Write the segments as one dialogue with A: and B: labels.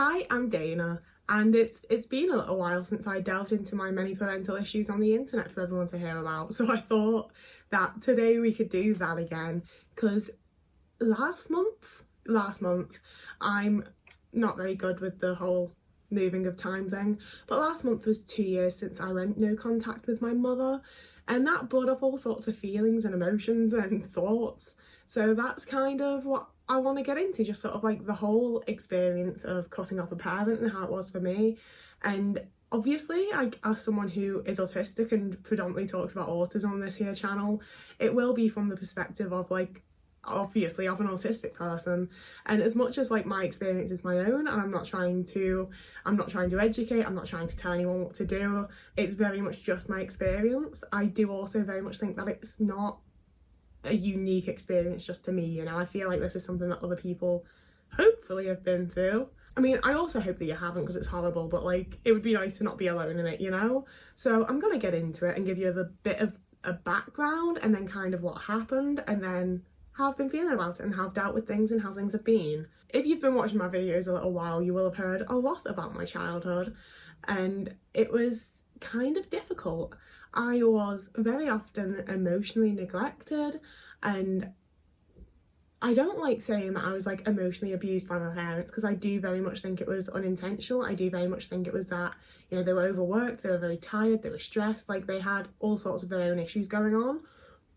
A: Hi, I'm Dana, and it's been a little while since I delved into my many parental issues on the internet for everyone to hear about, so I thought that today we could do that again, because last month, I'm not very good with the whole moving of time thing, but last month was 2 years since I went no contact with my mother, and that brought up all sorts of feelings and emotions and thoughts. So that's kind of what I want to get into, just sort of like the whole experience of cutting off a parent and how it was for me. And obviously, as someone who is autistic and predominantly talks about autism on this here channel, it will be from the perspective of like, obviously, of an autistic person. And as much as like my experience is my own, and I'm not trying to educate, I'm not trying to tell anyone what to do, it's very much just my experience. I do also very much think that it's not a unique experience just to me, you know. I feel like this is something that other people hopefully have been through. I mean, I also hope that you haven't, because it's horrible, but like it would be nice to not be alone in it, you know. So I'm gonna get into it and give you the bit of a background and then kind of what happened and then how I've been feeling about it and how I've dealt with things and how things have been. If you've been watching my videos a little while, you will have heard a lot about my childhood, and it was kind of difficult. I was very often emotionally neglected, and I don't like saying that I was like emotionally abused by my parents, because I do very much think it was unintentional. I do very much think it was that, you know, they were overworked, they were very tired, they were stressed, like they had all sorts of their own issues going on.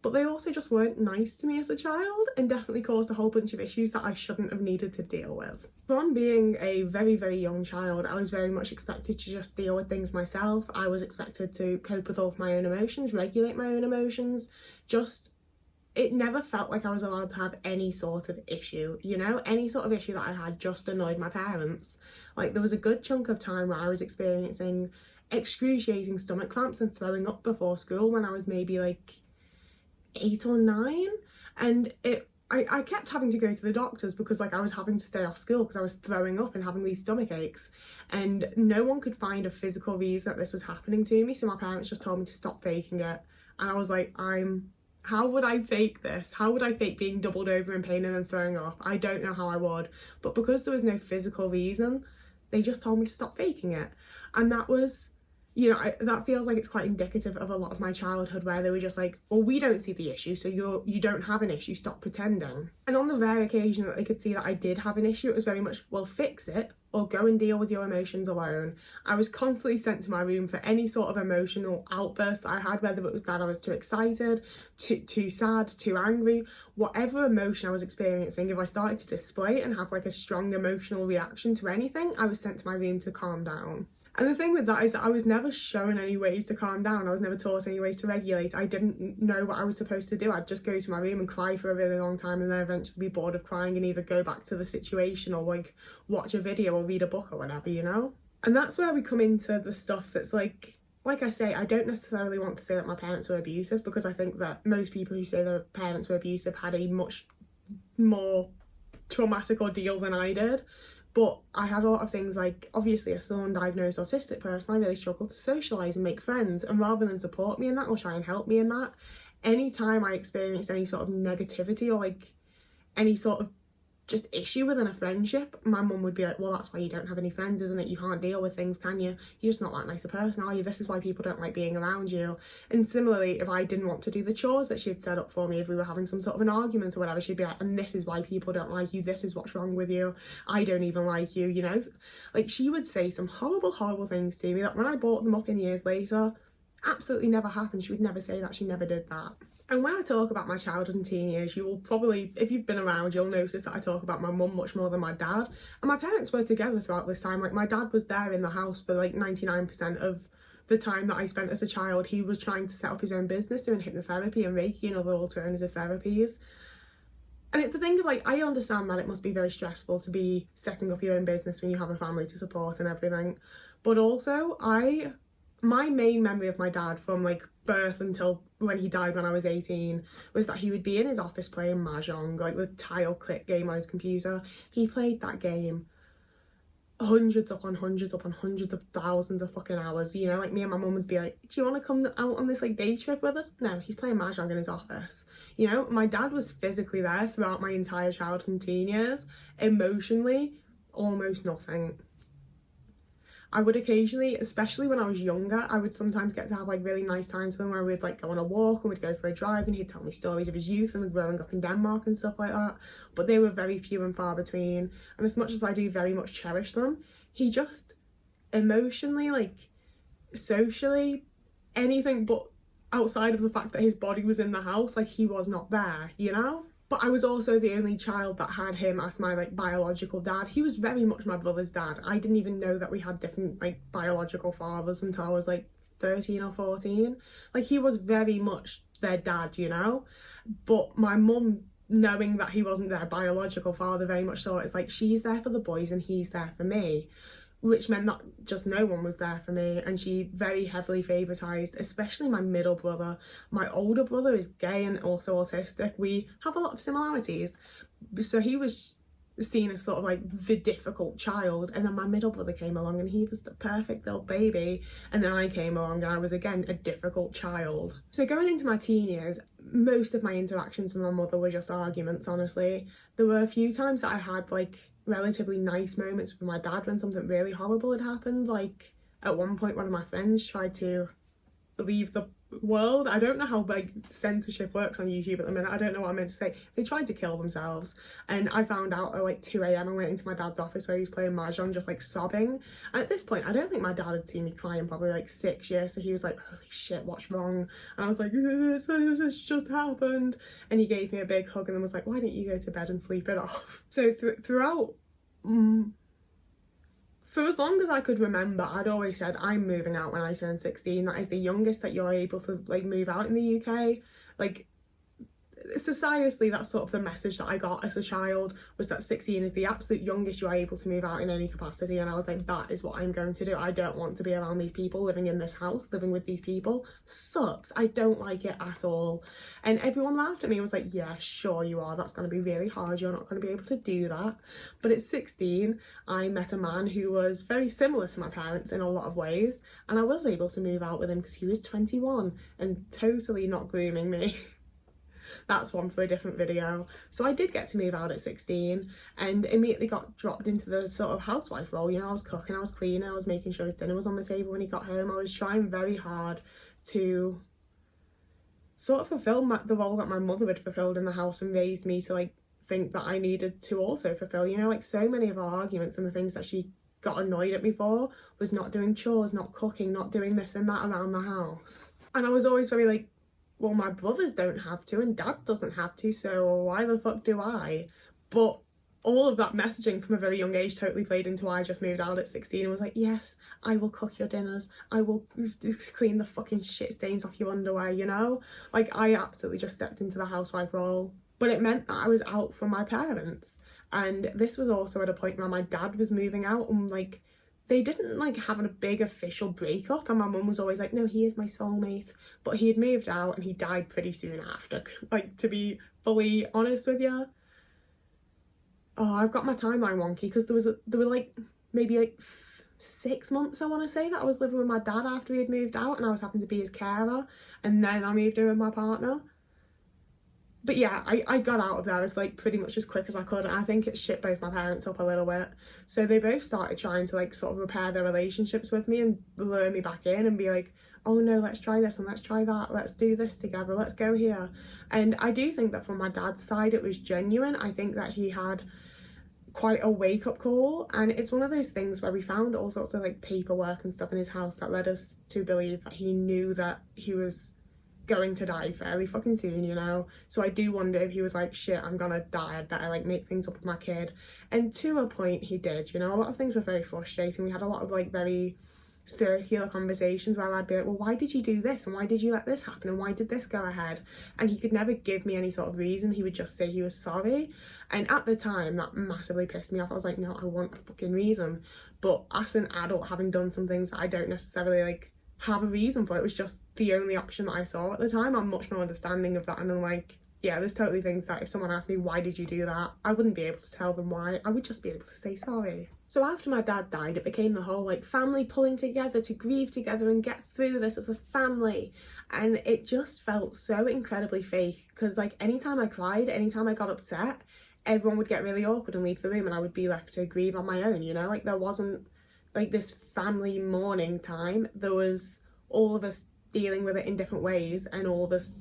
A: But they also just weren't nice to me as a child and definitely caused a whole bunch of issues that I shouldn't have needed to deal with. From being a very, very young child, I was very much expected to just deal with things myself. I was expected to cope with all of my own emotions, regulate my own emotions. It never felt like I was allowed to have any sort of issue, you know? Any sort of issue that I had just annoyed my parents. Like there was a good chunk of time where I was experiencing excruciating stomach cramps and throwing up before school when I was maybe like 8 or 9, and I kept having to go to the doctors because like I was having to stay off school because I was throwing up and having these stomach aches, and no one could find a physical reason that this was happening to me, so my parents just told me to stop faking it. And I was like, how would I fake this? How would I fake being doubled over in pain and then throwing up? I don't know how I would. But because there was no physical reason, they just told me to stop faking it. And that was, you know, that feels like it's quite indicative of a lot of my childhood, where they were just like, well, we don't see the issue, so you don't have an issue, stop pretending. And on the rare occasion that they could see that I did have an issue, it was very much, well, fix it or go and deal with your emotions alone. I was constantly sent to my room for any sort of emotional outburst that I had, whether it was that I was too excited, too sad, too angry, whatever emotion I was experiencing. If I started to display it and have like a strong emotional reaction to anything, I was sent to my room to calm down. And the thing with that is that I was never shown any ways to calm down. I was never taught any ways to regulate. I didn't know what I was supposed to do. I'd just go to my room and cry for a really long time and then eventually be bored of crying and either go back to the situation or like watch a video or read a book or whatever, you know? And that's where we come into the stuff that's like I say, I don't necessarily want to say that my parents were abusive, because I think that most people who say their parents were abusive had a much more traumatic ordeal than I did. But I had a lot of things like, obviously as someone diagnosed autistic person, I really struggled to socialise and make friends, and rather than support me in that or try and help me in that, anytime I experienced any sort of negativity or like any sort of just issue within a friendship, my mum would be like, well, that's why you don't have any friends, isn't it? You can't deal with things, can you? You're just not that nice a person, are you? This is why people don't like being around you. And similarly, if I didn't want to do the chores that she'd set up for me, if we were having some sort of an argument or whatever, she'd be like, and this is why people don't like you, this is what's wrong with you, I don't even like you, you know? Like, she would say some horrible, horrible things to me that when I brought them up in years later, absolutely never happened. She would never say that, she never did that. And when I talk about my childhood and teen years, you will probably, if you've been around, you'll notice that I talk about my mum much more than my dad. And my parents were together throughout this time. Like, my dad was there in the house for like 99% of the time that I spent as a child. He was trying to set up his own business, doing hypnotherapy and Reiki and other alternative therapies. And it's the thing of like, I understand that it must be very stressful to be setting up your own business when you have a family to support and everything. But also, my main memory of my dad from like birth until when he died when I was 18 was that he would be in his office playing Mahjong, like the tile click game on his computer. He played that game hundreds upon hundreds upon hundreds of thousands of fucking hours, you know? Like, me and my mum would be like, do you want to come out on this like day trip with us? No, he's playing Mahjong in his office. You know, my dad was physically there throughout my entire childhood and teen years. Emotionally, almost nothing. I would occasionally, especially when I was younger, I would sometimes get to have like really nice times with him where we'd like go on a walk and we'd go for a drive and he'd tell me stories of his youth and growing up in Denmark and stuff like that. But they were very few and far between. And as much as I do very much cherish them, he just emotionally, like socially, anything but outside of the fact that his body was in the house, like he was not there, you know? But I was also the only child that had him as my like biological dad. He was very much my brother's dad. I didn't even know that we had different like biological fathers until I was like 13 or 14. Like he was very much their dad, you know? But my mum, knowing that he wasn't their biological father, very much saw it as like, she's there for the boys and he's there for me. Which meant that just no one was there for me, and she very heavily favoritised, especially my middle brother. My older brother is gay and also autistic. We have a lot of similarities, so he was seen as sort of like the difficult child, and then my middle brother came along and he was the perfect little baby, and then I came along and I was again a difficult child. So going into my teen years, most of my interactions with my mother were just arguments, honestly. There were a few times that I had like relatively nice moments with my dad when something really horrible had happened. Like at one point one of my friends tried to leave the world. I don't know how like censorship works on YouTube at the minute. I don't know what I meant to say. They tried to kill themselves, and I found out at like 2 a.m. and went into my dad's office where he was playing mahjong just like sobbing. And at this point I don't think my dad had seen me cry in probably like 6 years, so he was like, holy shit, what's wrong? And I was like, this just happened. And he gave me a big hug and then was like, why don't you go to bed and sleep it off? So throughout for as long as I could remember, I'd always said I'm moving out when I turn 16. That is the youngest that you're able to like move out in the UK. Like societally, that's sort of the message that I got as a child, was that 16 is the absolute youngest you're able to move out in any capacity. And I was like, that is what I'm going to do. I don't want to be around these people, living in this house, living with these people. Sucks. I don't like it at all. And everyone laughed at me and was like, yeah, sure you are. That's going to be really hard. You're not going to be able to do that. But at 16, I met a man who was very similar to my parents in a lot of ways. And I was able to move out with him because he was 21 and totally not grooming me. That's one for a different video. So I did get to move out at 16 and immediately got dropped into the sort of housewife role. You know, I was cooking, I was cleaning, I was making sure his dinner was on the table when he got home. I was trying very hard to sort of fulfill the role that my mother had fulfilled in the house and raised me to like think that I needed to also fulfill. You know, like so many of our arguments and the things that she got annoyed at me for was not doing chores, not cooking, not doing this and that around the house. And I was always very like, well, my brothers don't have to and dad doesn't have to, so why the fuck do I? But all of that messaging from a very young age totally played into why I just moved out at 16 and was like, yes, I will cook your dinners, I will clean the fucking shit stains off your underwear, you know? Like, I absolutely just stepped into the housewife role. But it meant that I was out from my parents. And this was also at a point where my dad was moving out and like, they didn't like have a big official breakup, and my mum was always like, no, he is my soulmate. But he had moved out and he died pretty soon after. Like, to be fully honest with you, oh, I've got my timeline wonky because there were like maybe like 6 months, I want to say, that I was living with my dad after he had moved out and I was having to be his carer, and then I moved in with my partner. But yeah, I got out of there as like pretty much as quick as I could, and I think it shit both my parents up a little bit. So they both started trying to like sort of repair their relationships with me and lure me back in and be like, oh no, let's try this and let's try that, let's do this together, let's go here. And I do think that from my dad's side it was genuine. I think that he had quite a wake-up call, and it's one of those things where we found all sorts of like paperwork and stuff in his house that led us to believe that he knew that he was going to die fairly fucking soon, you know? So I do wonder if he was like, shit, I'm gonna die, I'd better like make things up with my kid. And to a point he did, you know? A lot of things were very frustrating. We had a lot of like very circular conversations where I'd be like, well, why did you do this, and why did you let this happen, and why did this go ahead? And he could never give me any sort of reason. He would just say he was sorry, and at the time that massively pissed me off. I was like, no, I want a fucking reason. But as an adult, having done some things that I don't necessarily like have a reason for, it was just the only option that I saw at the time. I'm much more understanding of that, and I'm like, yeah, there's totally things that if someone asked me why did you do that, I wouldn't be able to tell them why. I would just be able to say sorry. So after my dad died, it became the whole like family pulling together to grieve together and get through this as a family, and it just felt so incredibly fake, because like anytime I cried, anytime I got upset, everyone would get really awkward and leave the room and I would be left to grieve on my own, you know? Like there wasn't like this family mourning time, there was all of us dealing with it in different ways, and all of us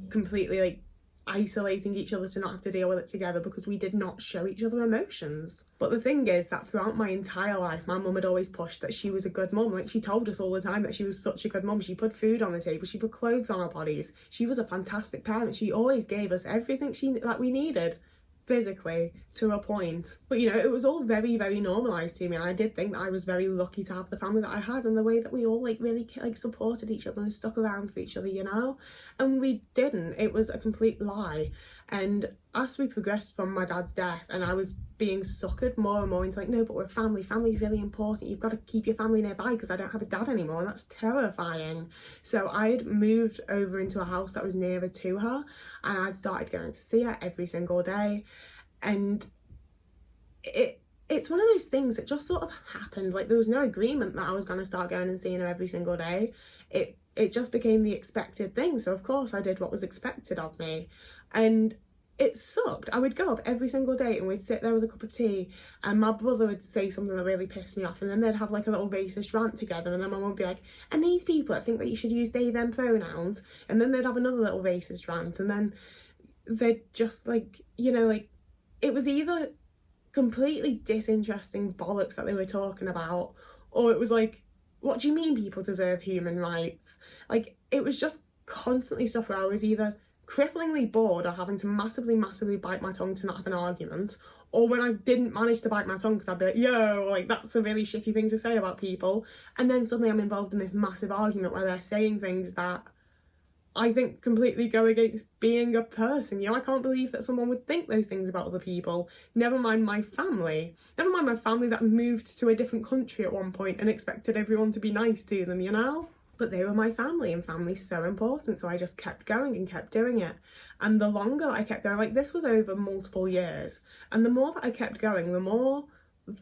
A: completely like isolating each other to not have to deal with it together because we did not show each other emotions. But the thing is that throughout my entire life, my mum had always pushed that she was a good mum. Like, she told us all the time that she was such a good mum. She put food on the table, she put clothes on our bodies, she was a fantastic parent. She always gave us everything we needed physically, to a point. But you know, it was all very, very normalised to me, and I did think that I was very lucky to have the family that I had, and the way that we all like really like supported each other and stuck around for each other, you know. And we didn't. It was a complete lie. And as we progressed from my dad's death, and I was being suckered more and more into like, no, but we're family, family's really important, you've got to keep your family nearby, because I don't have a dad anymore, and that's terrifying. So I'd moved over into a house that was nearer to her, and I'd started going to see her every single day. And it's one of those things that just sort of happened. Like, there was no agreement that I was going to start going and seeing her every single day. It just became the expected thing. So of course I did what was expected of me, and it sucked. I would go up every single day and we'd sit there with a cup of tea, and my brother would say something that really pissed me off, and then they'd have like a little racist rant together, and then my mum would be like, and these people that think that you should use they them pronouns, and then they'd have another little racist rant, and then they'd just like, you know, like, it was either completely disinteresting bollocks that they were talking about, or it was like, what do you mean people deserve human rights? Like, it was just constantly stuff where I was either cripplingly bored or having to massively bite my tongue to not have an argument, or when I didn't manage to bite my tongue because I'd be like, yo, like, that's a really shitty thing to say about people, and then suddenly I'm involved in this massive argument where they're saying things that I think completely go against being a person. You know, I can't believe that someone would think those things about other people. Never mind my family that moved to a different country at one point and expected everyone to be nice to them, you know? But they were my family, and family's so important, so I just kept going and kept doing it. And the longer I kept going, like, this was over multiple years, and the more that I kept going, the more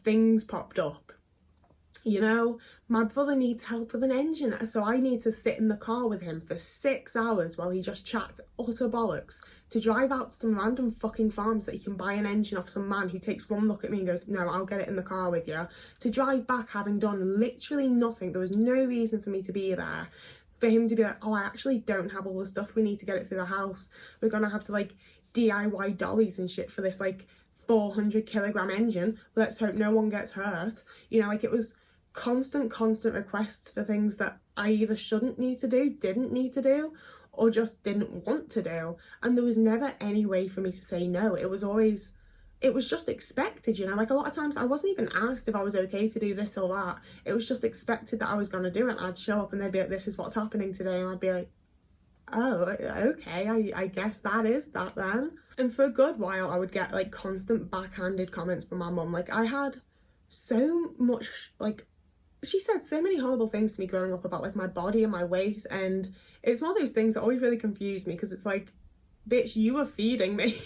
A: things popped up. You know, my brother needs help with an engine, so I need to sit in the car with him for 6 hours while he just chats utter bollocks, to drive out to some random fucking farms that he can buy an engine off some man who takes one look at me and goes, no, I'll get it in the car with you, to drive back having done literally nothing. There was no reason for me to be there, for him to be like, oh, I actually don't have all the stuff we need to get it through the house, we're gonna have to like DIY dollies and shit for this like 400 kilogram engine, let's hope no one gets hurt. You know, like, it was constant requests for things that I either shouldn't need to do, didn't need to do, or just didn't want to do. And there was never any way for me to say no. It was just expected, you know. Like, a lot of times I wasn't even asked if I was okay to do this or that. It was just expected that I was going to do it. I'd show up and they'd be like, this is what's happening today, and I'd be like, oh, okay, I guess that is that then. And for a good while I would get like constant backhanded comments from my mum. Like, I had so much, like, she said so many horrible things to me growing up about like my body and my weight, and it's one of those things that always really confused me, because it's like, bitch, you were feeding me.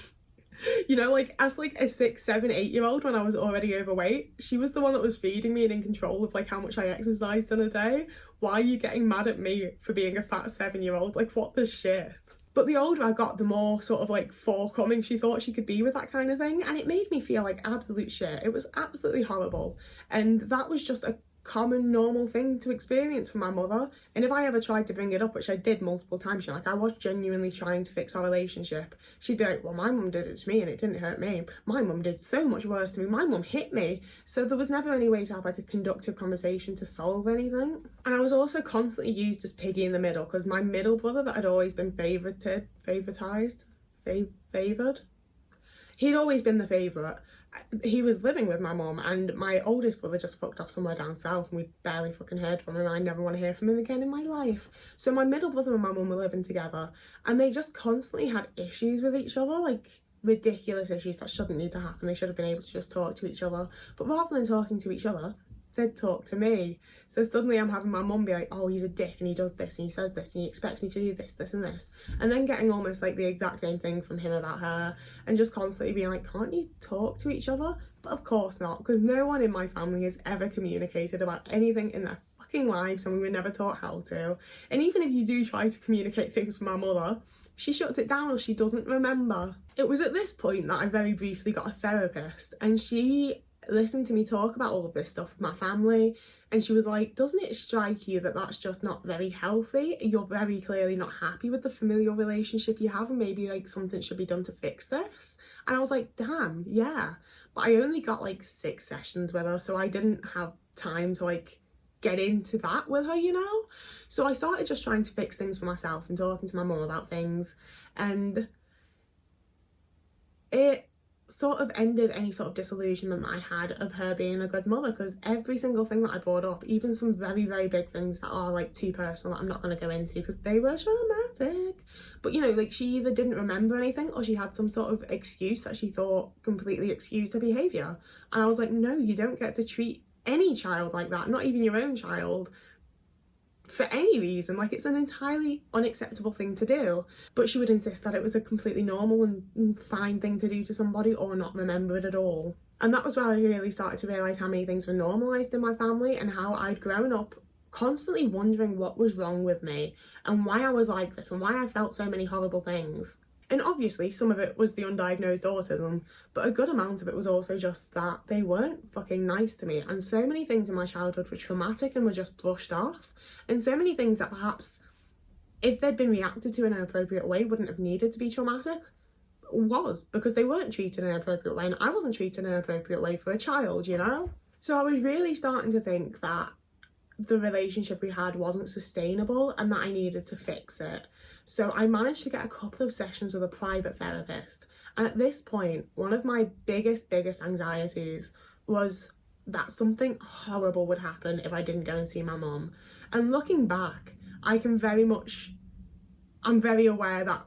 A: You know, like, as like a 6, 7, 8-year-old when I was already overweight, she was the one that was feeding me and in control of like how much I exercised in a day. Why are you getting mad at me for being a fat 7-year-old? Like, what the shit? But the older I got, the more sort of like forthcoming she thought she could be with that kind of thing, and it made me feel like absolute shit. It was absolutely horrible, and that was just a common normal thing to experience from my mother. And if I ever tried to bring it up, which I did multiple times, you know, like, I was genuinely trying to fix our relationship, she'd be like, well, my mum did it to me and it didn't hurt me, my mum did so much worse to me, my mum hit me. So there was never any way to have like a conductive conversation to solve anything. And I was also constantly used as piggy in the middle, because my middle brother that had always been favoured, he'd always been the favourite. He was living with my mum, and my oldest brother just fucked off somewhere down south, and we barely fucking heard from him. I never want to hear from him again in my life. So my middle brother and my mum were living together, and they just constantly had issues with each other, like ridiculous issues that shouldn't need to happen. They should have been able to just talk to each other, but rather than talking to each other, they'd talk to me. So suddenly I'm having my mum be like, oh, he's a dick and he does this and he says this and he expects me to do this, this and this, and then getting almost like the exact same thing from him about her, and just constantly being like, can't you talk to each other? But of course not, because no one in my family has ever communicated about anything in their fucking lives, and we were never taught how to. And even if you do try to communicate things with my mother, she shuts it down or she doesn't remember. It was at this point that I very briefly got a therapist, and she listened to me talk about all of this stuff with my family, and she was like, doesn't it strike you that that's just not very healthy? You're very clearly not happy with the familial relationship you have, and maybe like something should be done to fix this. And I was like, damn, yeah. But I only got like 6 sessions with her, so I didn't have time to like get into that with her, you know? So I started just trying to fix things for myself and talking to my mum about things, and it sort of ended any sort of disillusionment that I had of her being a good mother, because every single thing that I brought up, even some very, very big things that are like too personal that I'm not going to go into because they were traumatic, but you know, like she either didn't remember anything or she had some sort of excuse that she thought completely excused her behaviour. And I was like, no, you don't get to treat any child like that, not even your own child, for any reason. Like, it's an entirely unacceptable thing to do. But she would insist that it was a completely normal and fine thing to do to somebody, or not remember it at all. And that was where I really started to realise how many things were normalised in my family, and how I'd grown up constantly wondering what was wrong with me and why I was like this and why I felt so many horrible things. And obviously some of it was the undiagnosed autism, but a good amount of it was also just that they weren't fucking nice to me, and so many things in my childhood were traumatic and were just brushed off, and so many things that perhaps if they'd been reacted to in an appropriate way wouldn't have needed to be traumatic was because they weren't treated in an appropriate way, and I wasn't treated in an appropriate way for a child, you know? So I was really starting to think that the relationship we had wasn't sustainable and that I needed to fix it. So I managed to get a couple of sessions with a private therapist. And at this point, one of my biggest anxieties was that something horrible would happen if I didn't go and see my mum. And looking back, I'm very aware that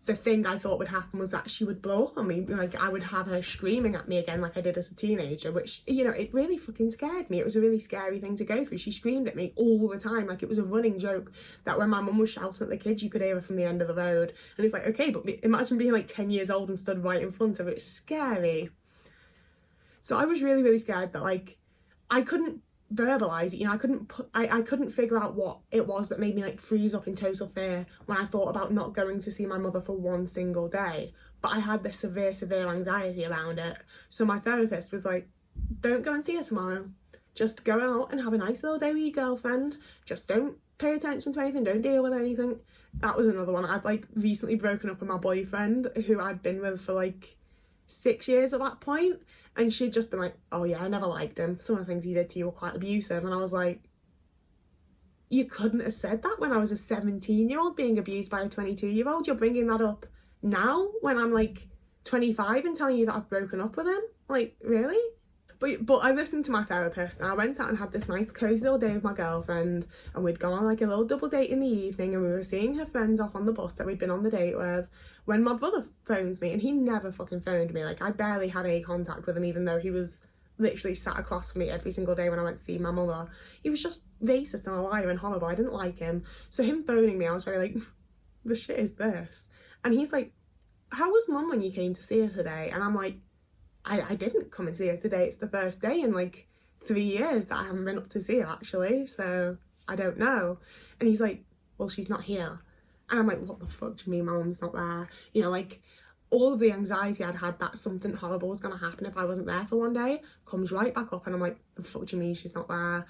A: the thing I thought would happen was that she would blow up on me. Like, I would have her screaming at me again like I did as a teenager, which, you know, it really fucking scared me. It was a really scary thing to go through. She screamed at me all the time. Like, it was a running joke that when my mum was shouting at the kids, you could hear her from the end of the road. And it's like, okay, but imagine being like 10 years old and stood right in front of her. It's scary. So I was really scared that, like, I couldn't verbalize it, you know. I couldn't figure out what it was that made me like freeze up in total fear when I thought about not going to see my mother for one single day. But I had this severe anxiety around it. So my therapist was like, don't go and see her tomorrow, just go out and have a nice little day with your girlfriend, just don't pay attention to anything, don't deal with anything. That was another one. I'd like recently broken up with my boyfriend, who I'd been with for like 6 years at that point, and she'd just been like, oh yeah, I never liked him, some of the things he did to you were quite abusive. And I was like, you couldn't have said that when I was a 17-year-old being abused by a 22-year-old. You're bringing that up now when I'm like 25 and telling you that I've broken up with him? Like, really? But I listened to my therapist, and I went out and had this nice cozy little day with my girlfriend, and we'd gone on like a little double date in the evening, and we were seeing her friends off on the bus that we'd been on the date with, when my brother phones me. And he never fucking phoned me. Like, I barely had any contact with him, even though he was literally sat across from me every single day when I went to see my mother. He was just racist and a liar and horrible. I didn't like him. So him phoning me, I was very like, the shit is this? And he's like, how was mum when you came to see her today? And I'm like, I didn't come and see her today. It's the first day in like 3 years that I haven't been up to see her, actually, so I don't know. And he's like, well, she's not here. And I'm like, what the fuck do you mean my mum's not there? You know, like, all of the anxiety I'd had that something horrible was going to happen if I wasn't there for one day comes right back up, and I'm like, the fuck do you mean she's not there?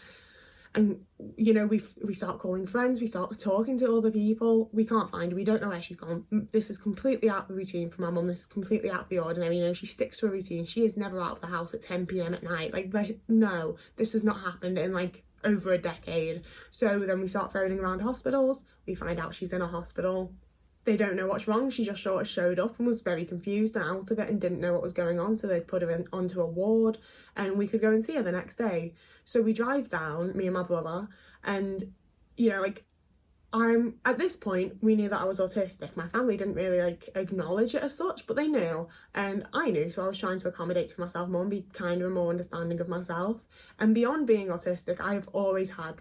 A: And, you know, we start calling friends, we start talking to other people, we can't find her, we don't know where she's gone. This is completely out of the routine for my mum, this is completely out of the ordinary, you know, she sticks to a routine, she is never out of the house at 10 p.m. at night. Like, no, this has not happened in like over a decade. So then we start phoning around hospitals, we find out she's in a hospital. They don't know what's wrong, she just sort of showed up and was very confused and out of it and didn't know what was going on, so they put her onto a ward, and we could go and see her the next day. So we drive down, me and my brother, and, you know, like, at this point, we knew that I was autistic. My family didn't really, like, acknowledge it as such, but they knew, and I knew, so I was trying to accommodate to myself more and be kind of more understanding of myself. And beyond being autistic, I've always had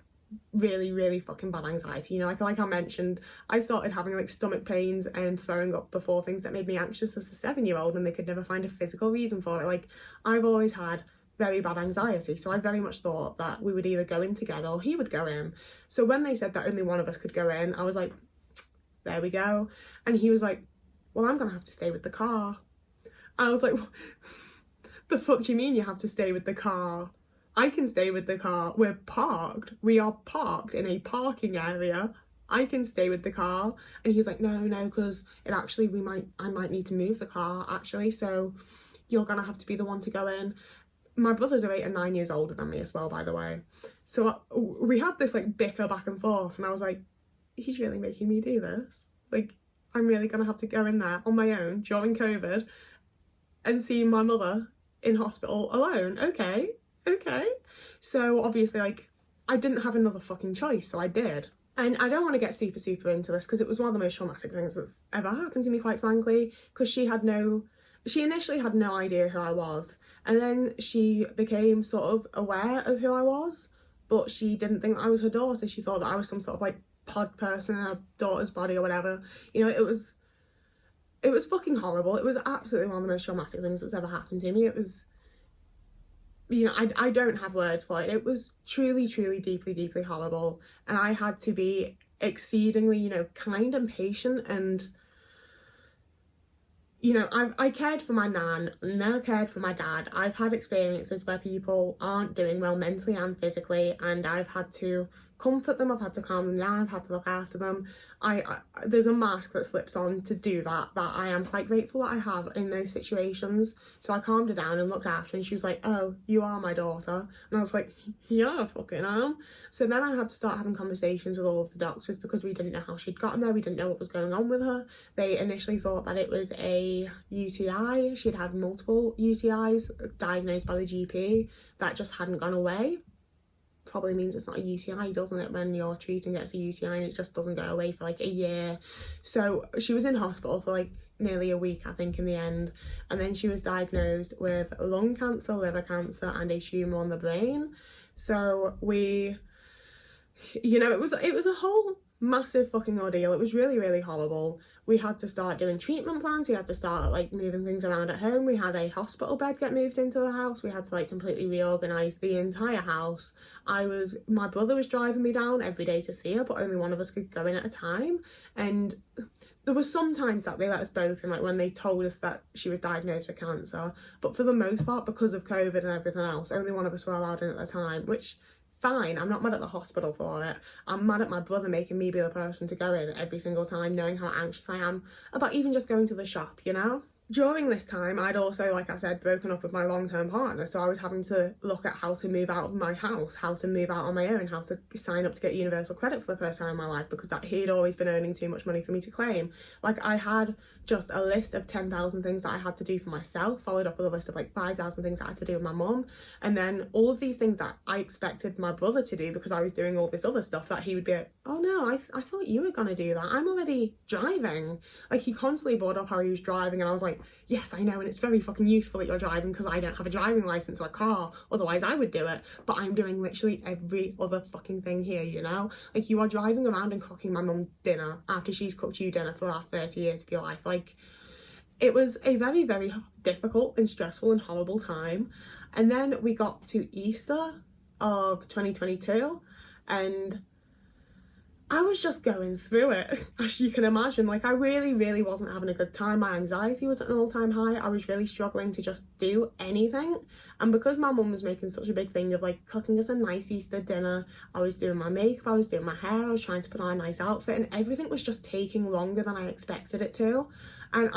A: really fucking bad anxiety, you know, like I mentioned, I started having like stomach pains and throwing up before things that made me anxious as a 7-year-old, and they could never find a physical reason for it. Like, I've always had very bad anxiety, so I very much thought that we would either go in together or he would go in. So when they said that only one of us could go in, I was like, there we go. And he was like, well, I'm gonna have to stay with the car. I was like, The fuck do you mean you have to stay with the car? I can stay with the car. We're parked. We are parked in a parking area. I can stay with the car. And he's like, no, because it actually, I might need to move the car actually. So you're gonna have to be the one to go in. My brothers are 8 and 9 years older than me as well, by the way. So we had this like bicker back and forth, and I was like, he's really making me do this. Like, I'm really gonna have to go in there on my own during COVID and see my mother in hospital alone. Okay. So obviously, like, I didn't have another fucking choice, so I did. And I don't want to get super into this because it was one of the most traumatic things that's ever happened to me, quite frankly, because she initially had no idea who I was, and then she became sort of aware of who I was, but she didn't think that I was her daughter. She thought that I was some sort of like pod person in her daughter's body or whatever. You know, it was fucking horrible. It was absolutely one of the most traumatic things that's ever happened to me. It was, you know, I don't have words for it. It was truly, deeply horrible. And I had to be exceedingly, you know, kind and patient. And, you know, I cared for my nan, never cared for my dad. I've had experiences where people aren't doing well mentally and physically, and I've had to comfort them, I've had to calm them down, I've had to look after them. There's a mask that slips on to do that I am quite grateful that I have in those situations. So I calmed her down and looked after her, and she was like, oh, you are my daughter. And I was like, yeah, I fucking am. So then I had to start having conversations with all of the doctors because we didn't know how she'd gotten there, we didn't know what was going on with her. They initially thought that it was a UTI. She'd had multiple UTIs diagnosed by the GP that just hadn't gone away. Probably means it's not a UTI, doesn't it, when you're treating it as a UTI and it just doesn't go away for like a year. So she was in hospital for like nearly a week, I think, in the end, and then she was diagnosed with lung cancer, liver cancer, and a tumour on the brain. So we, you know, it was a whole massive fucking ordeal. It was really horrible. We had to start doing treatment plans. We had to start like moving things around at home. We had a hospital bed get moved into the house. We had to like completely reorganize the entire house. My brother was driving me down every day to see her, but only one of us could go in at a time. And there were some times that they let us both in, like when they told us that she was diagnosed with cancer. But for the most part, because of COVID and everything else, only one of us were allowed in at the time, which, fine, I'm not mad at the hospital for it. I'm mad at my brother making me be the person to go in every single time, knowing how anxious I am about even just going to the shop, you know? During this time, I'd also, like I said, broken up with my long-term partner, so I was having to look at how to move out of my house, how to move out on my own, how to sign up to get universal credit for the first time in my life, because he'd always been earning too much money for me to claim. Like, I had just a list of 10,000 things that I had to do for myself, followed up with a list of like 5,000 things that I had to do with my mum, and then all of these things that I expected my brother to do because I was doing all this other stuff that he would be like, oh no, I thought you were gonna do that, I'm already driving. Like, he constantly brought up how he was driving, and I was like, yes, I know, and it's very fucking useful that you're driving because I don't have a driving license or a car, otherwise I would do it, but I'm doing literally every other fucking thing here, you know? Like, you are driving around and cooking my mum dinner after she's cooked you dinner for the last 30 years of your life. Like, it was a very difficult and stressful and horrible time. And then we got to Easter of 2022, and I was just going through it, as you can imagine. Like, I really wasn't having a good time. My anxiety was at an all-time high. I was really struggling to just do anything. And because my mum was making such a big thing of like cooking us a nice Easter dinner, I was doing my makeup, I was doing my hair, I was trying to put on a nice outfit, and everything was just taking longer than I expected it to. And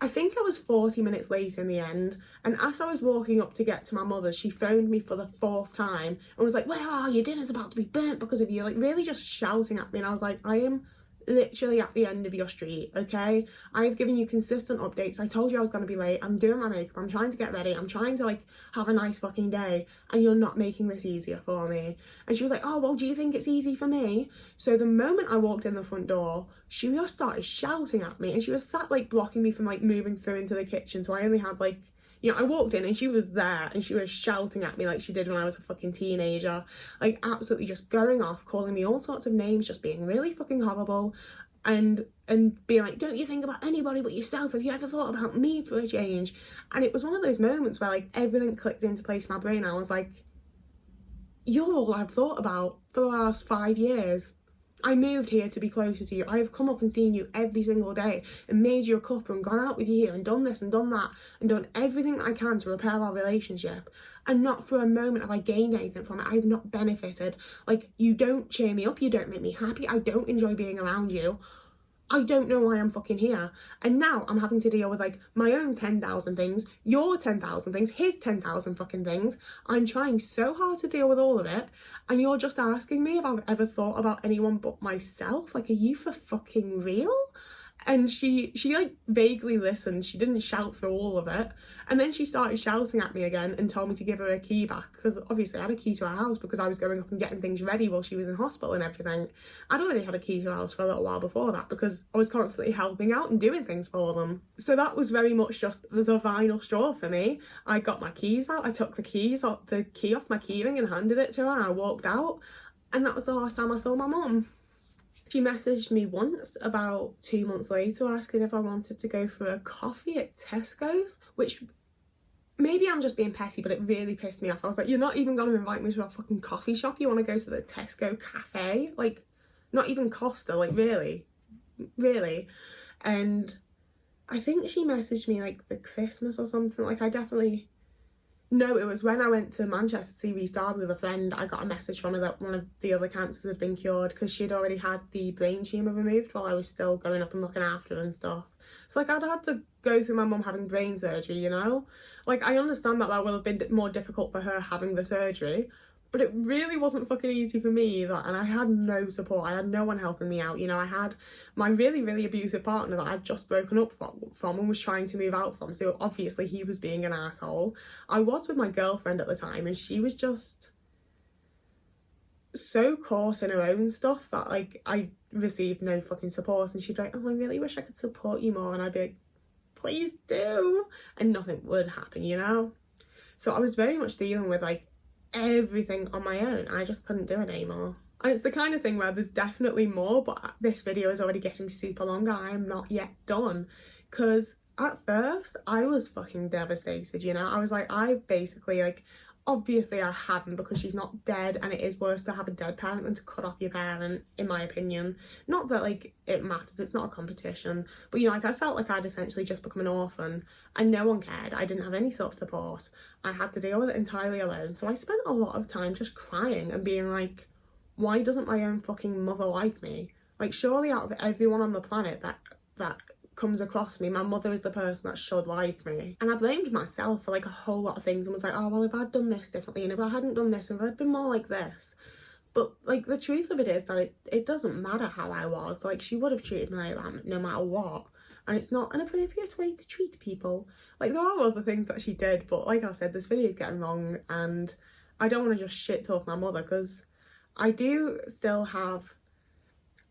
A: I think I was 40 minutes late in the end, and as I was walking up to get to my mother, she phoned me for the 4th time and was like, where are you? Dinner's about to be burnt because of you. Like, really just shouting at me, and I was like, I am literally at the end of your street, okay? I've given you consistent updates. I told you I was going to be late. I'm doing my makeup, I'm trying to get ready, I'm trying to like have a nice fucking day, and you're not making this easier for me. And she was like, oh, well, do you think it's easy for me? So the moment I walked in the front door, she just started shouting at me, and she was sat like blocking me from like moving through into the kitchen. So I only had like, you know, I walked in and she was there and she was shouting at me like she did when I was a fucking teenager, like absolutely just going off, calling me all sorts of names, just being really fucking horrible, and being like, don't you think about anybody but yourself? Have you ever thought about me for a change? And it was one of those moments where like everything clicked into place in my brain. I was like, you're all I've thought about for the last 5 years. I moved here to be closer to you. I have come up and seen you every single day and made you a cuppa and gone out with you here and done this and done that and done everything that I can to repair our relationship. And not for a moment have I gained anything from it. I've not benefited. Like, you don't cheer me up. You don't make me happy. I don't enjoy being around you. I don't know why I'm fucking here. And now I'm having to deal with like my own 10,000 things, your 10,000 things, his 10,000 fucking things. I'm trying so hard to deal with all of it. And you're just asking me if I've ever thought about anyone but myself. Like, are you for fucking real? And she like vaguely listened. She didn't shout through all of it. And then she started shouting at me again and told me to give her a key back, because obviously I had a key to her house because I was going up and getting things ready while she was in hospital and everything. I'd already had a key to her house for a little while before that because I was constantly helping out and doing things for them. So that was very much just the final straw for me. I got my keys out. I took the key off my keyring and handed it to her, and I walked out. And that was the last time I saw my mum. She messaged me once about 2 months later asking if I wanted to go for a coffee at Tesco's, which maybe I'm just being petty, but it really pissed me off. I was like, you're not even going to invite me to a fucking coffee shop? You want to go to the Tesco cafe? Like, not even Costa, like, really? Really? And I think she messaged me like for Christmas or something. Like, no, it was when I went to Manchester to see Reece Darby with a friend. I got a message from her that one of the other cancers had been cured because she'd already had the brain tumour removed while I was still going up and looking after her and stuff. So, like, I'd had to go through my mum having brain surgery, you know? Like, I understand that will have been more difficult for her having the surgery, but it really wasn't fucking easy for me either. And I had no support. I had no one helping me out. You know, I had my really, really abusive partner that I'd just broken up from and was trying to move out from. So obviously he was being an asshole. I was with my girlfriend at the time and she was just so caught in her own stuff that, like, I received no fucking support. And she'd be like, oh, I really wish I could support you more. And I'd be like, please do. And nothing would happen, you know? So I was very much dealing with, like, everything on my own. I just couldn't do it anymore. And it's the kind of thing where there's definitely more, but this video is already getting super long and I am not yet done. Because at first I was fucking devastated, you know? I was like, I've basically, like, obviously I haven't, because she's not dead, and it is worse to have a dead parent than to cut off your parent, in my opinion. Not that, like, it matters, it's not a competition, but, you know, like, I felt like I'd essentially just become an orphan and no one cared. I didn't have any sort of support. I had to deal with it entirely alone. So I spent a lot of time just crying and being like, why doesn't my own fucking mother like me? Like, surely out of everyone on the planet that comes across me, my mother is the person that should like me. And I blamed myself for, like, a whole lot of things and was like, oh, well, if I'd done this differently and if I hadn't done this and if I'd been more like this. But, like, the truth of it is that it doesn't matter how I was. Like, she would have treated me like that no matter what. And it's not an appropriate way to treat people. Like, there are other things that she did, but like I said, this video is getting long and I don't want to just shit talk my mother, because I do still have...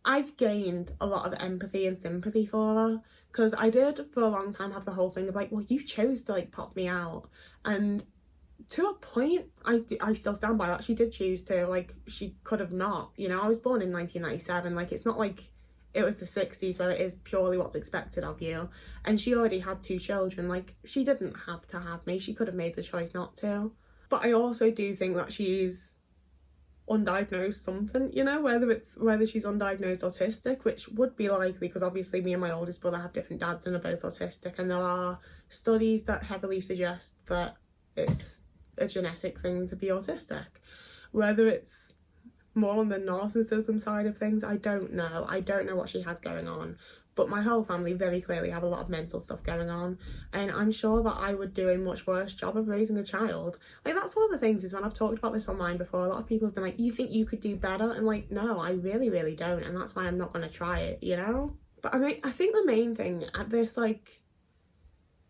A: I've gained a lot of empathy and sympathy for her, because I did for a long time have the whole thing of like, well, you chose to, like, pop me out. And to a point, I still stand by that. She did choose to. Like, she could have not, you know? I was born in 1997. Like, it's not like it was the 60s where it is purely what's expected of you. And she already had 2 children. Like, she didn't have to have me. She could have made the choice not to. But I also do think that she's undiagnosed something, you know, whether she's undiagnosed autistic, which would be likely because obviously me and my oldest brother have different dads and are both autistic, and there are studies that heavily suggest that it's a genetic thing to be autistic. Whether it's more on the narcissism side of things, I don't know what she has going on. But my whole family very clearly have a lot of mental stuff going on, and I'm sure that I would do a much worse job of raising a child. Like, that's one of the things is when I've talked about this online before, a lot of people have been like, you think you could do better? And like, no, I really, really don't, and that's why I'm not going to try it, you know? But I mean, I think the main thing at this, like,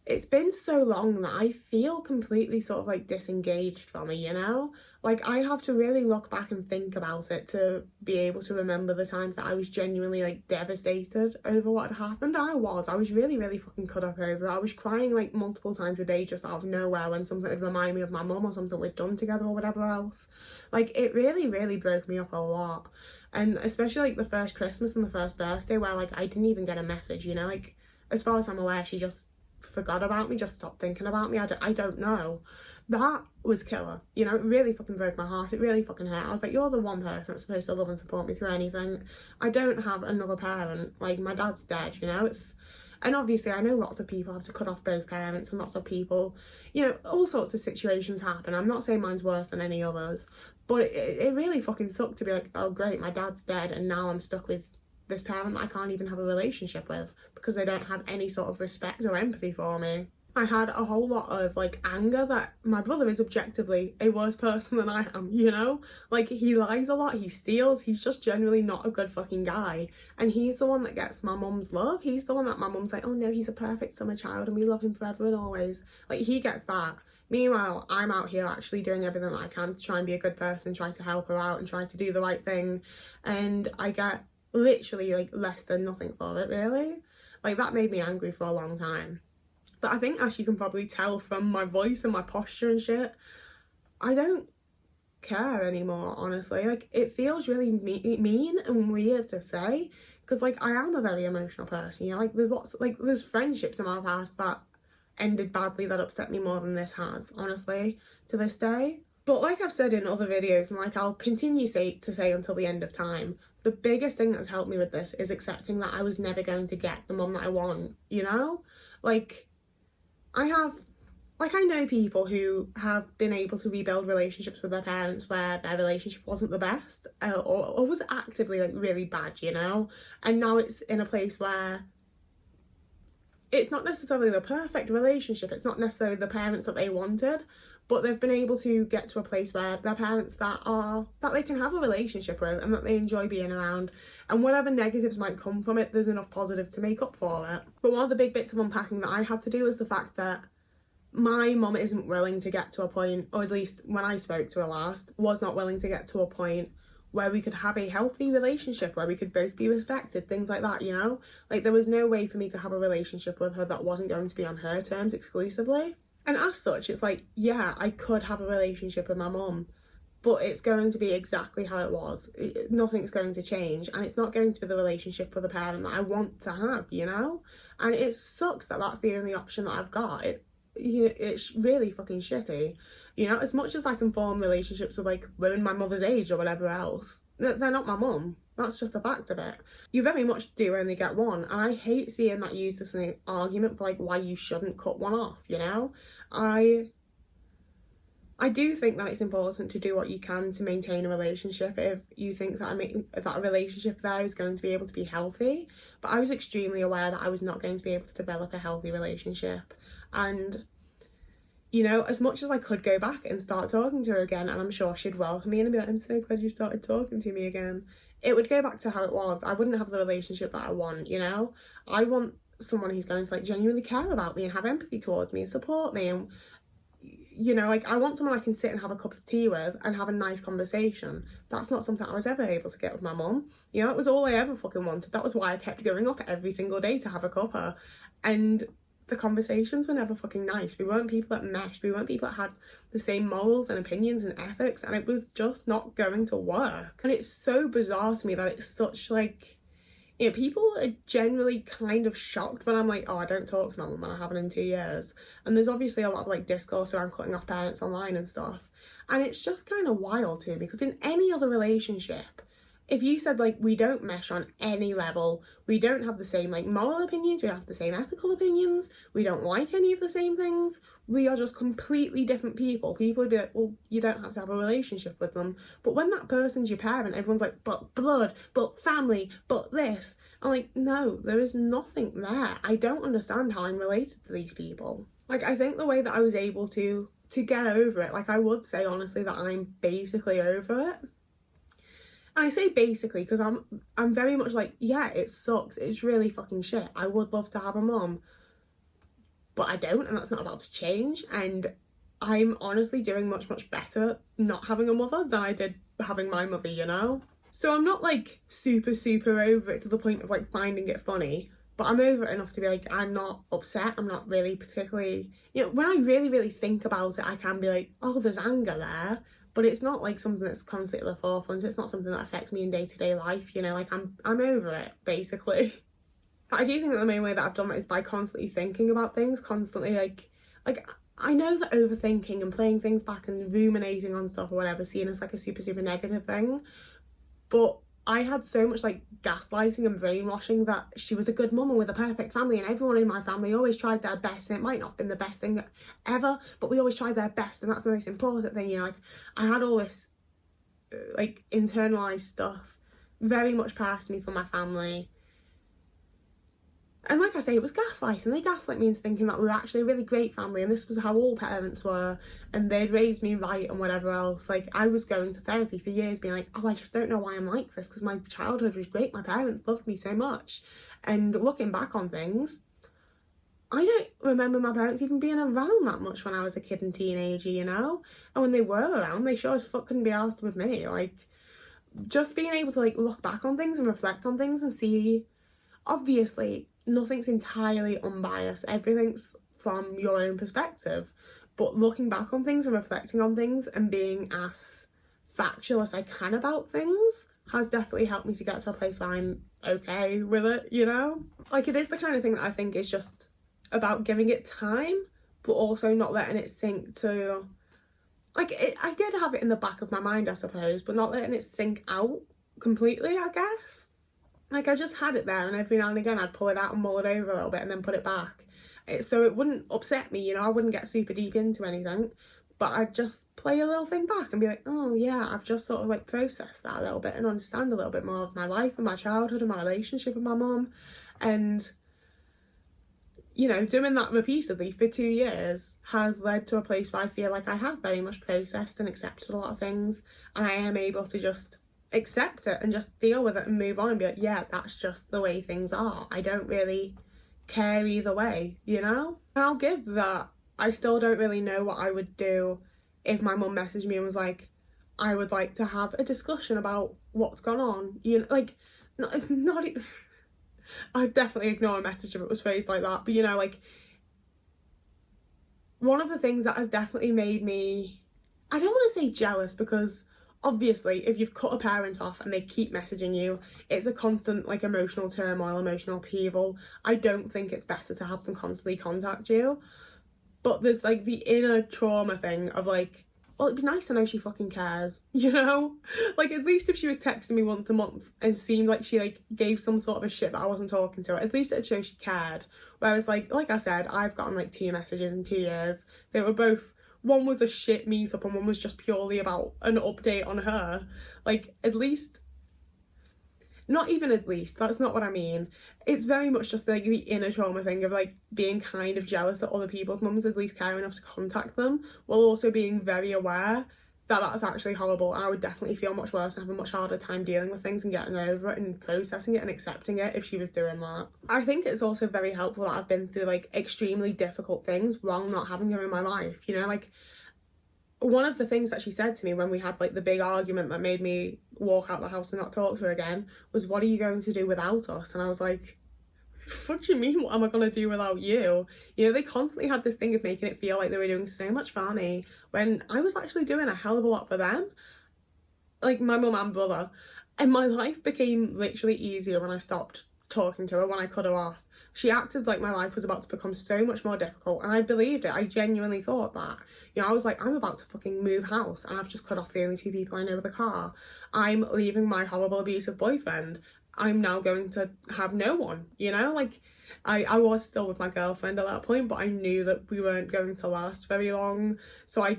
A: it's been so long that I feel completely sort of like disengaged from her, you know? Like, I have to really look back and think about it to be able to remember the times that I was genuinely, like, devastated over what had happened. I was really, really fucking cut up over it. I was crying, like, multiple times a day just out of nowhere when something would remind me of my mum or something we'd done together or whatever else. Like, it really, really broke me up a lot. And especially, like, the first Christmas and the first birthday where, like, I didn't even get a message, you know? Like, as far as I'm aware, she just forgot about me, just stopped thinking about me. I don't know. that was killer. You know, it really fucking broke my heart. It really fucking hurt. I was like, you're the one person that's supposed to love and support me through anything. I don't have another parent. Like, my dad's dead, you know? And obviously I know lots of people have to cut off both parents, and lots of people, you know, all sorts of situations happen. I'm not saying mine's worse than any others, but it really fucking sucked to be like, oh great, my dad's dead and now I'm stuck with this parent that I can't even have a relationship with because they don't have any sort of respect or empathy for me. I had a whole lot of like anger that my brother is objectively a worse person than I am, you know? Like, he lies a lot, he steals, he's just generally not a good fucking guy. And he's the one that gets my mum's love. He's the one that my mum's like, oh no, he's a perfect summer child and we love him forever and always. Like, he gets that. Meanwhile, I'm out here actually doing everything that I can to try and be a good person, try to help her out and try to do the right thing. And I get literally like less than nothing for it, really. Like, that made me angry for a long time. But I think, as you can probably tell from my voice and my posture and shit, I don't care anymore, honestly. Like, it feels really mean and weird to say, because like, I am a very emotional person, you know? Like, there's friendships in my past that ended badly that upset me more than this has, honestly, to this day. But like I've said in other videos, and like I'll continue to say until the end of time, the biggest thing that's helped me with this is accepting that I was never going to get the mum that I want, you know? Like, I know people who have been able to rebuild relationships with their parents where their relationship wasn't the best, or was actively like really bad, you know? And now it's in a place where it's not necessarily the perfect relationship, it's not necessarily the parents that they wanted, but they've been able to get to a place where they're parents that they can have a relationship with and that they enjoy being around, and whatever negatives might come from it, there's enough positives to make up for it. But one of the big bits of unpacking that I had to do was the fact that my mum isn't willing to get to a point, or at least when I spoke to her last, was not willing to get to a point where we could have a healthy relationship, where we could both be respected, things like that, you know? Like, there was no way for me to have a relationship with her that wasn't going to be on her terms exclusively. And as such, it's like, yeah, I could have a relationship with my mum, but it's going to be exactly how it was. Nothing's going to change, and it's not going to be the relationship with a parent that I want to have, you know? And it sucks that that's the only option that I've got. It's really fucking shitty. You know, as much as I can form relationships with like women my mother's age or whatever else, they're not my mum. That's just a fact of it. You very much do only get one, and I hate seeing that used as an argument for like why you shouldn't cut one off, you know? I do think that it's important to do what you can to maintain a relationship if you think that a relationship there is going to be able to be healthy. But I was extremely aware that I was not going to be able to develop a healthy relationship. And, you know, as much as I could go back and start talking to her again, and I'm sure she'd welcome me and be like, I'm so glad you started talking to me again, it would go back to how it was. I wouldn't have the relationship that I want, you know? I want someone who's going to like genuinely care about me and have empathy towards me and support me, and, you know, like, I want someone I can sit and have a cup of tea with and have a nice conversation. That's not something I was ever able to get with my mum. You know, that was all I ever fucking wanted. That was why I kept going up every single day to have a cuppa. And the conversations were never fucking nice. We weren't people that meshed. We weren't people that had the same morals and opinions and ethics, and it was just not going to work. And it's so bizarre to me that it's such like, you know, people are generally kind of shocked when I'm like, oh, I don't talk to my mum and I haven't in 2 years. And there's obviously a lot of like discourse around cutting off parents online and stuff. And it's just kind of wild to me, because in any other relationship, if you said like, we don't mesh on any level, we don't have the same like moral opinions, we don't have the same ethical opinions, we don't like any of the same things, we are just completely different people, people would be like, well, you don't have to have a relationship with them. But when that person's your parent, everyone's like, but blood, but family, but this. I'm like, no, there is nothing there. I don't understand how I'm related to these people. Like, I think the way that I was able to get over it, like, I would say honestly that I'm basically over it. I say basically because I'm very much like, yeah, it sucks, it's really fucking shit, I would love to have a mum, but I don't, and that's not about to change. And I'm honestly doing much better not having a mother than I did having my mother, you know? So I'm not like super over it to the point of like finding it funny, but I'm over it enough to be like, I'm not upset, I'm not really particularly, you know, when I really think about it, I can be like, oh, there's anger there, but it's not like something that's constantly at the forefront. It's not something that affects me in day-to-day life, you know, like I'm over it, basically. I do think that the main way that I've done that is by constantly thinking about things, constantly like I know that overthinking and playing things back and ruminating on stuff or whatever seen as like a super negative thing, but I had so much like gaslighting and brainwashing that she was a good mum with a perfect family, and everyone in my family always tried their best, and it might not have been the best thing ever, but we always tried their best, and that's the most important thing, you know. Like, I had all this like internalized stuff very much past me from my family. And like I say, it was gaslighting. They gaslight me into thinking that we were actually a really great family and this was how all parents were and they'd raised me right and whatever else. Like, I was going to therapy for years being like, oh, I just don't know why I'm like this because my childhood was great. My parents loved me so much. And looking back on things, I don't remember my parents even being around that much when I was a kid and teenager, you know? And when they were around, they sure as fuck couldn't be arsed with me. Like, just being able to like look back on things and reflect on things and see, obviously, nothing's entirely unbiased, everything's from your own perspective, but looking back on things and reflecting on things and being as factual as I can about things has definitely helped me to get to a place where I'm okay with it, you know? Like, it is the kind of thing that I think is just about giving it time, but also not letting it sink to, like, I did have it in the back of my mind, I suppose, but not letting it sink out completely, I guess. Like, I just had it there, and every now and again I'd pull it out and mull it over a little bit and then put it back. So it wouldn't upset me, you know, I wouldn't get super deep into anything, but I'd just play a little thing back and be like, oh yeah, I've just sort of like processed that a little bit and understand a little bit more of my life and my childhood and my relationship with my mum. And, you know, doing that repeatedly for 2 years has led to a place where I feel like I have very much processed and accepted a lot of things, and I am able to just accept it and just deal with it and move on and be like, yeah, that's just the way things are. I don't really care either way, you know? And I'll give that I still don't really know what I would do if my mum messaged me and was like, I would like to have a discussion about what's gone on. You know, like, not I'd definitely ignore a message if it was phrased like that, but you know, like, one of the things that has definitely made me, I don't want to say jealous, because obviously if you've cut a parent off and they keep messaging you, it's a constant like emotional turmoil, emotional upheaval. I don't think it's better to have them constantly contact you, but there's like the inner trauma thing of like, well, it'd be nice to know she fucking cares, you know? Like, at least if she was texting me once a month and seemed like she like gave some sort of a shit that I wasn't talking to her, at least it'd show she cared. Whereas like I said, I've gotten like 2 messages in 2 years. They were both, one was a shit meetup and one was just purely about an update on her. Like, at least, not even at least, that's not what I mean. It's very much just like the inner trauma thing of like being kind of jealous that other people's mums at least care enough to contact them, while also being very aware that that's actually horrible, and I would definitely feel much worse and have a much harder time dealing with things and getting over it and processing it and accepting it if she was doing that. I think it's also very helpful that I've been through like extremely difficult things while not having her in my life, you know? Like, one of the things that she said to me when we had like the big argument that made me walk out the house and not talk to her again was, what are you going to do without us? And I was like, what do you mean, what am I going to do without you? You know, they constantly had this thing of making it feel like they were doing so much for me when I was actually doing a hell of a lot for them, like my mum and brother. And my life became literally easier when I stopped talking to her, when I cut her off. She acted like my life was about to become so much more difficult, and I believed it. I genuinely thought that. You know, I was like, I'm about to fucking move house and I've just cut off the only 2 people I know with a car. I'm leaving my horrible abusive boyfriend. I'm now going to have no one, you know? Like, I was still with my girlfriend at that point, but I knew that we weren't going to last very long. So I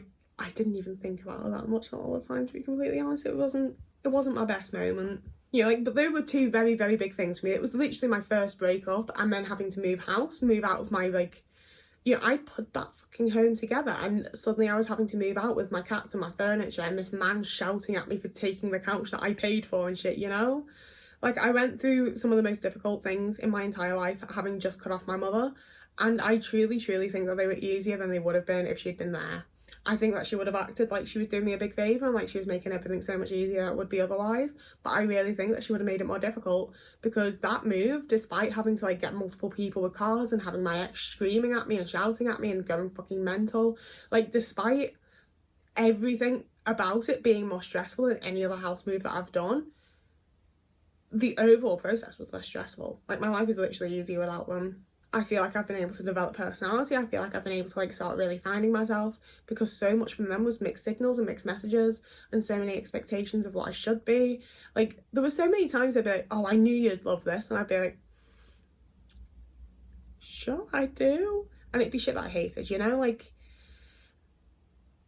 A: didn't even think about it that much all the time, to be completely honest. It wasn't my best moment. You know, like, but there were 2 very, very big things for me. It was literally my first breakup and then having to move house, move out of my, like, you know, I put that fucking home together and suddenly I was having to move out with my cats and my furniture and this man shouting at me for taking the couch that I paid for and shit, you know? Like, I went through some of the most difficult things in my entire life having just cut off my mother, and I truly, truly think that they were easier than they would have been if she'd been there. I think that she would have acted like she was doing me a big favour and like she was making everything so much easier than it would be otherwise, but I really think that she would have made it more difficult, because that move, despite having to like get multiple people with cars and having my ex screaming at me and shouting at me and going fucking mental, like, despite everything about it being more stressful than any other house move that I've done, the overall process was less stressful. Like, my life is literally easier without them. I feel like I've been able to develop personality. I feel like I've been able to like start really finding myself, because so much from them was mixed signals and mixed messages and so many expectations of what I should be. Like there were so many times they'd be like, oh, I knew you'd love this, and I'd be like, sure I do. And it'd be shit that I hated, you know? Like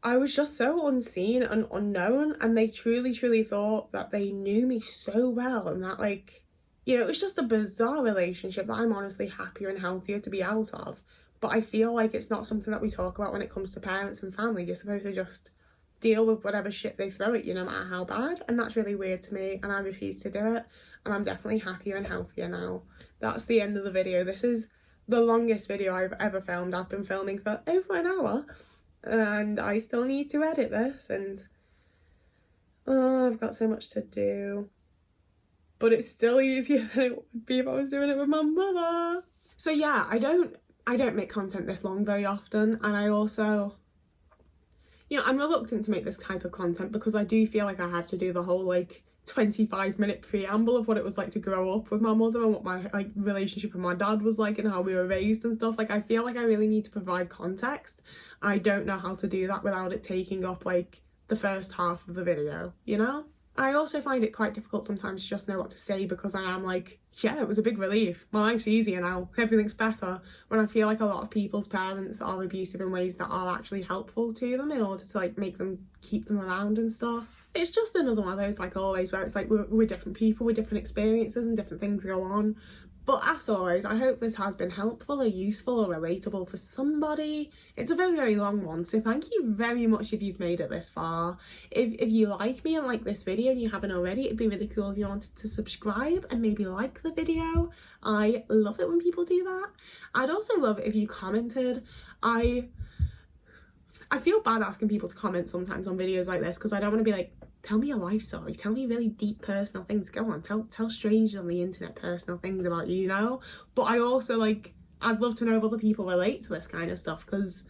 A: I was just so unseen and unknown, and they truly thought that they knew me so well, and that like, you know, it was just a bizarre relationship that I'm honestly happier and healthier to be out of. But I feel like it's not something that we talk about when it comes to parents and family. You're supposed to just deal with whatever shit they throw at you, no matter how bad. And that's really weird to me, and I refuse to do it. And I'm definitely happier and healthier now. That's the end of the video. This is the longest video I've ever filmed. I've been filming for over an hour, and I still need to edit this, and I've got so much to do. But it's still easier than it would be if I was doing it with my mother. So yeah, I don't make content this long very often, and I also, you know, I'm reluctant to make this type of content because I do feel like I have to do the whole like 25-minute preamble of what it was like to grow up with my mother and what my like relationship with my dad was like and how we were raised and stuff. Like I feel like I really need to provide context. I don't know how to do that without it taking up like the first half of the video, you know? I also find it quite difficult sometimes to just know what to say, because I am like, yeah, it was a big relief. My life's easier now. Everything's better. When I feel like a lot of people's parents are abusive in ways that are actually helpful to them in order to like make them keep them around and stuff. It's just another one of those, like always, where it's like we're different people with different experiences and different things go on. But as always, I hope this has been helpful or useful or relatable for somebody. It's a very long one, so thank you very much if you've made it this far. If you like me and like this video and you haven't already, it'd be really cool if you wanted to subscribe and maybe like the video. I love it when people do that. I'd also love it if you commented. I feel bad asking people to comment sometimes on videos like this, because I don't want to be like, tell me your life story, tell me really deep personal things, go on, tell strangers on the internet personal things about you, you know? But I also like, I'd love to know if other people relate to this kind of stuff, because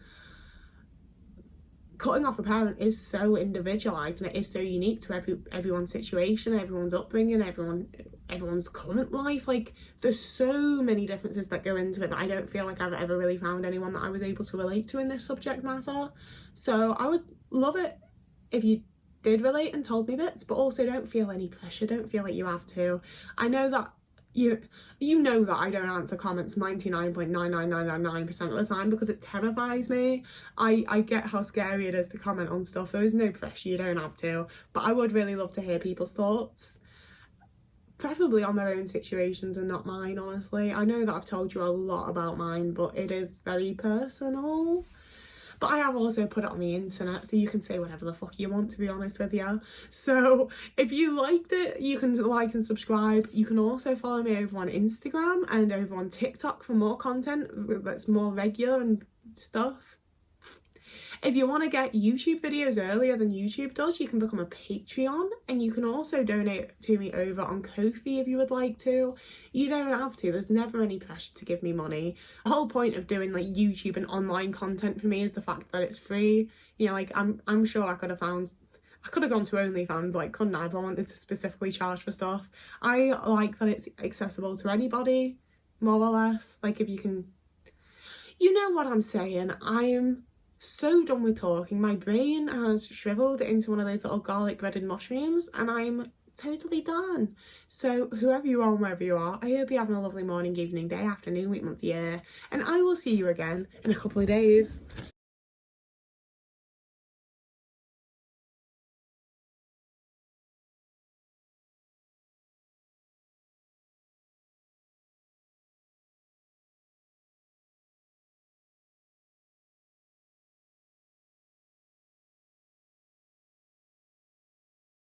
A: cutting off a parent is so individualised and it is so unique to everyone's situation, everyone's upbringing, everyone's current life. Like there's so many differences that go into it that I don't feel like I've ever really found anyone that I was able to relate to in this subject matter. So I would love it if you did relate and told me bits, but also don't feel any pressure, don't feel like you have to. I know that you know that I don't answer comments 99.99999% of the time because it terrifies me. I get how scary it is to comment on stuff. There is no pressure, you don't have to, but I would really love to hear people's thoughts, preferably on their own situations and not mine, honestly. I know that I've told you a lot about mine, but it is very personal. But I have also put it on the internet, so you can say whatever the fuck you want, to be honest with you. So if you liked it, you can like and subscribe. You can also follow me over on Instagram and over on TikTok for more content that's more regular and stuff. If you want to get YouTube videos earlier than YouTube does, you can become a Patreon, and you can also donate to me over on Ko-fi if you would like to. You don't have to, there's never any pressure to give me money. The whole point of doing like YouTube and online content for me is the fact that it's free. You know, like I'm sure I could have gone to OnlyFans, like, couldn't I, if I wanted to specifically charge for stuff. I like that it's accessible to anybody, more or less. Like if you can, you know what I'm saying. I am so done with talking. My brain has shriveled into one of those little garlic breaded mushrooms and I'm totally done. So whoever you are and wherever you are, I hope you're having a lovely morning, evening, day, afternoon, week, month, year, and I will see you again in a couple of days.